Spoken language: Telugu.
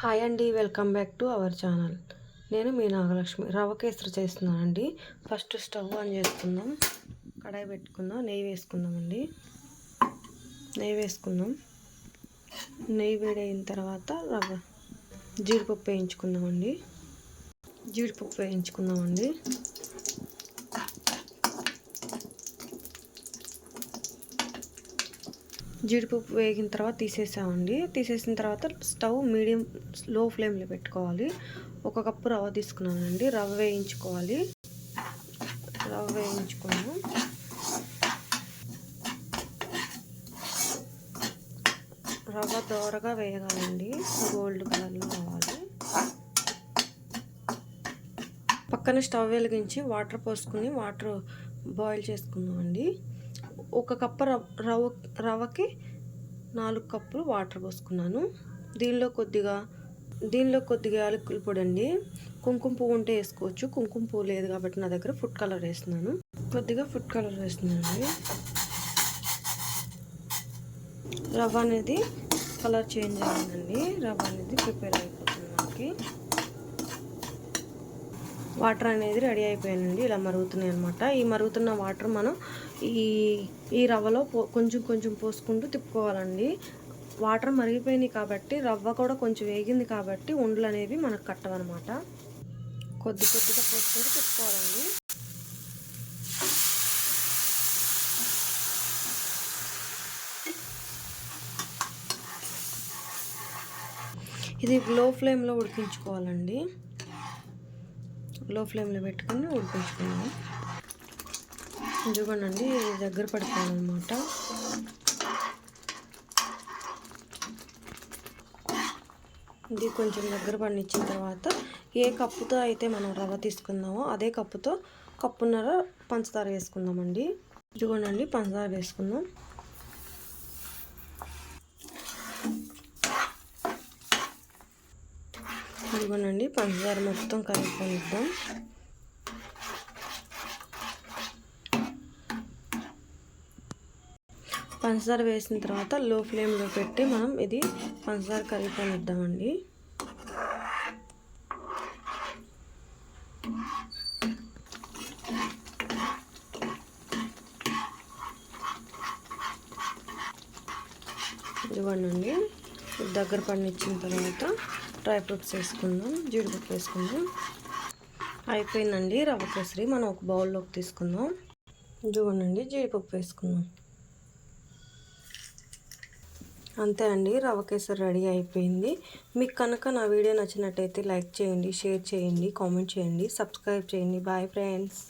హాయ్ అండి, welcome back to our channel. నేను మీ నాగలక్ష్మి. రవ్వ కేసరి చేస్తున్నానండి. ఫస్ట్ స్టవ్ ఆన్ చేసుకుందాం, కడాయి పెట్టుకుందాం, నెయ్యి వేసుకుందామండి. నెయ్యి వేసుకుందాం. నెయ్యి వేడైన తర్వాత జీడిపప్పు వేయించుకుందామండి. జీడిపప్పు వేగిన తర్వాత తీసేసిన తర్వాత స్టవ్ లో ఫ్లేమ్లో పెట్టుకోవాలి. 1 కప్పు రవ్వ తీసుకున్నానండి. రవ్వ వేయించుకున్నాము. రవ్వ దోరగా వేయగాలండి, గోల్డ్ కలర్లో రావాలి. పక్కన స్టవ్ వెలిగించి వాటర్ పోసుకుని వాటర్ బాయిల్ చేసుకుందామండి. 1 కప్పు రవ్వకి 4 కప్పులు వాటర్ పోసుకున్నాను. దీనిలో కొద్దిగా యాలకుల పొడి అండి. కుంకుమ పువ్వు ఉంటే వేసుకోవచ్చు. కుంకుమ పువ్వు లేదు కాబట్టి నా దగ్గర ఫుడ్ కలర్ వేస్తున్నాను. కొద్దిగా ఫుడ్ కలర్ వేస్తున్నానండి. రవ్వ అనేది కలర్ చేంజ్ అయ్యిందండి. రవ్వ అనేది ప్రిపేర్ అయిపోతుంది మనకి. వాటర్ అనేది రెడీ అయిపోయానండి. ఇలా మరుగుతున్నాయి అనమాట. ఈ మరుగుతున్న వాటర్ మనం ఈ రవ్వలో కొంచెం పోసుకుంటూ తిప్పుకోవాలండి. వాటర్ మరిగిపోయినాయి కాబట్టి, రవ్వ కూడా కొంచెం వేగింది కాబట్టి ఉండలు అనేవి మనకు కట్టవన్నమాట. కొద్దిగా పోసుకుంటూ తిప్పుకోవాలండి. ఇది లో ఫ్లేమ్లో ఉడికించుకోవాలండి. లో ఫ్లేమ్లో పెట్టుకుని ఉడికించుకున్నాము. చూడండి, దగ్గర పడిపోవాలన్నమాట. ఇది కొంచెం దగ్గర పడినిచ్చిన తర్వాత ఏ కప్పుతో అయితే మనం రవ్వ తీసుకుందామో అదే కప్పుతో కప్పున్నర పంచదార వేసుకుందామండి. చూడండి, పంచదార వేసుకుందాం. ఇదిగోనండి, పంచదార మొత్తం కలుపుకొనిద్దాం. పంచదార వేసిన తర్వాత లో ఫ్లేమ్లో పెట్టి మనం ఇది పంచదార కలుపుకొనిద్దామండి. ఇదిగోనండి, దగ్గర పడినిచ్చిన తర్వాత డ్రై ఫ్రూట్స్ వేసుకుందాం. జీడిపప్పు వేసుకుందాం. అయిపోయిందండి రవ్వ కేసరి. మనం ఒక బౌల్లోకి తీసుకుందాం. చూడండి, జీడిపప్పు వేసుకుందాం. అంతే అండి, రవ్వ కేసరి రెడీ అయిపోయింది. మీకు కనుక నా వీడియో నచ్చినట్టయితే లైక్ చేయండి, షేర్ చేయండి, కామెంట్ చేయండి, సబ్స్క్రైబ్ చేయండి. Bye friends.